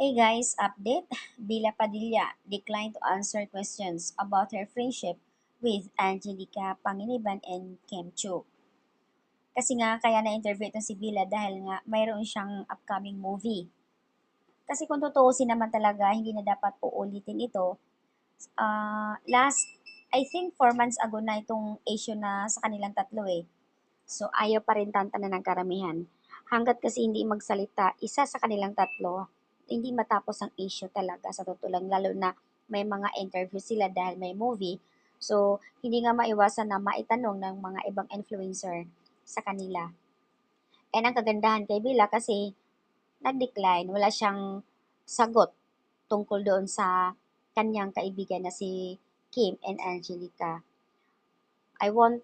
Hey guys, update. Bila Padilla declined to answer questions about her friendship with Angelica Panginiban and Kim Chu. Kasi nga kaya na-interview itong si Bila dahil nga mayroon siyang upcoming movie. Kasi kung tutuusin naman talaga, hindi na dapat uulitin ito. Last, I think 4 months ago na itong issue na sa kanilang tatlo eh. So ayaw pa rin tantanan ng karamihan. Hanggat kasi hindi magsalita, isa sa kanilang tatlo, hindi matapos ang issue talaga sa totoo lang, lalo na may mga interview sila dahil may movie. So, hindi nga maiwasan na maitanong ng mga ibang influencer sa kanila. And ang kagandahan kay Bila kasi nag-decline, wala siyang sagot tungkol doon sa kanyang kaibigan na si Kim and Angelica. I won't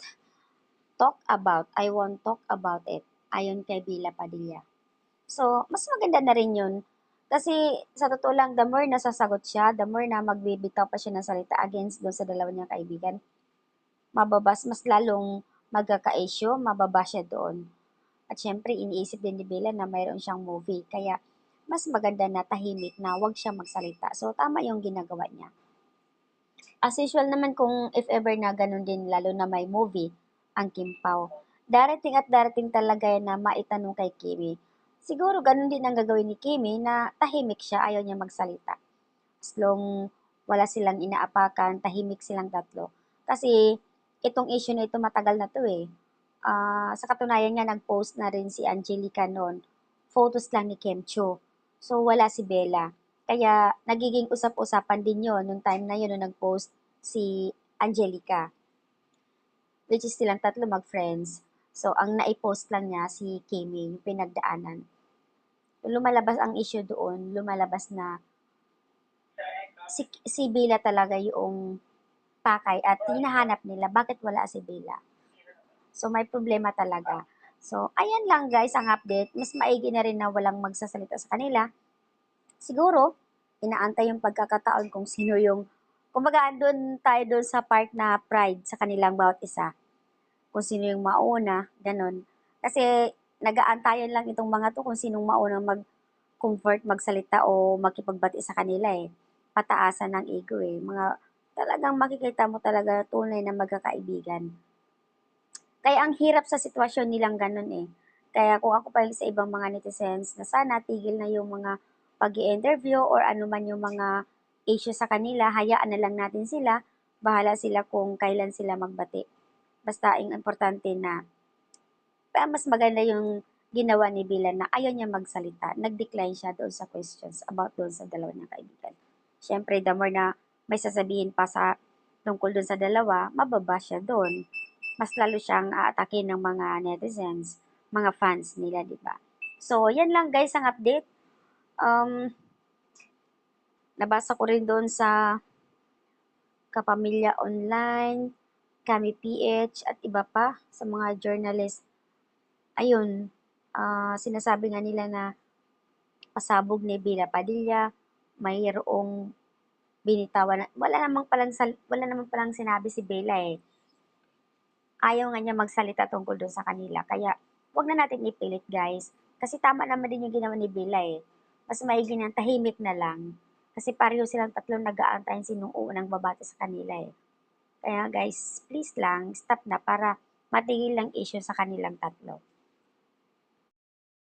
talk about it, ayon kay Bila Padilla. So, mas maganda na rin yun. Kasi sa totoo lang, the more nasasagot siya, the more na magbibitaw pa siya ng salita against doon sa dalawa niyang kaibigan, mas lalong magkaka-issue, mababa siya doon. At syempre, iniisip din ni Bella na mayroon siyang movie. Kaya, mas maganda na tahimik na wag siya magsalita. So, tama yung ginagawa niya. As usual naman kung if ever na ganun din, lalo na may movie, ang Kim Pao. Darating at darating talaga yan na maitanong kay Kimi. Siguro ganun din ang gagawin ni Kimi na tahimik siya, ayaw niya magsalita. As long wala silang inaapakan, tahimik silang tatlo. Kasi itong issue na ito matagal na to eh. Sa katunayan nga, nag-post na rin si Angelica noon. Photos lang ni Kim Cho. So, wala si Bella. Kaya, nagiging usap-usapan din yon nung time na yun nung nag-post si Angelica. Which is silang tatlo mag-friends. So, ang naipost lang niya si Kimi, yung pinagdaanan. Lumalabas ang issue doon, lumalabas na si Bella talaga yung pakay at hinahanap nila bakit wala si Bella. So, may problema talaga. So, ayan lang guys ang update. Mas maigi na rin na walang magsasalita sa kanila. Siguro, inaantay yung pagkakataon kung sino yung, kumbaga andun tayo doon sa part na pride sa kanilang bawat isa. Kung sino yung mauna, ganun. Kasi, nag-aantayan lang itong mga to kung sinong mauna mag-comfort, magsalita o makipagbati sa kanila eh. Pataasan ng ego eh. Talagang makikita mo talaga tunay na magkakaibigan. Kaya ang hirap sa sitwasyon nilang ganun eh. Kaya kung ako pa sa ibang mga netizens na sana tigil na yung mga pag interview or ano man yung mga issue sa kanila, hayaan na lang natin sila. Bahala sila kung kailan sila magbati. Basta ang importante na mas maganda yung ginawa ni Bila na ayaw niya magsalita. Nag-decline siya doon sa questions about doon sa dalawa niyang kaibigan. Siyempre, the more na may sasabihin pa sa tungkol doon sa dalawa, mababa siya doon. Mas lalo siyang aatakin ng mga netizens, mga fans nila, di ba? So, yan lang guys ang update. Nabasa ko rin doon sa Kapamilya Online, Kami PH, at iba pa sa mga journalist. Ayun, sinasabi nga nila na pasabog ni Bila Padilla, mayroong binitawan na, wala namang palang sinabi si Bella eh. Ayaw nga niya magsalita tungkol doon sa kanila. Kaya, wag na natin ipilit guys. Kasi tama naman din yung ginawa ni Bella eh. Mas maigi ng tahimik na lang. Kasi pareho silang tatlong nag-aantayin sinong unang babati sa kanila eh. Kaya guys, please lang, stop na para matigil lang issue sa kanilang tatlo.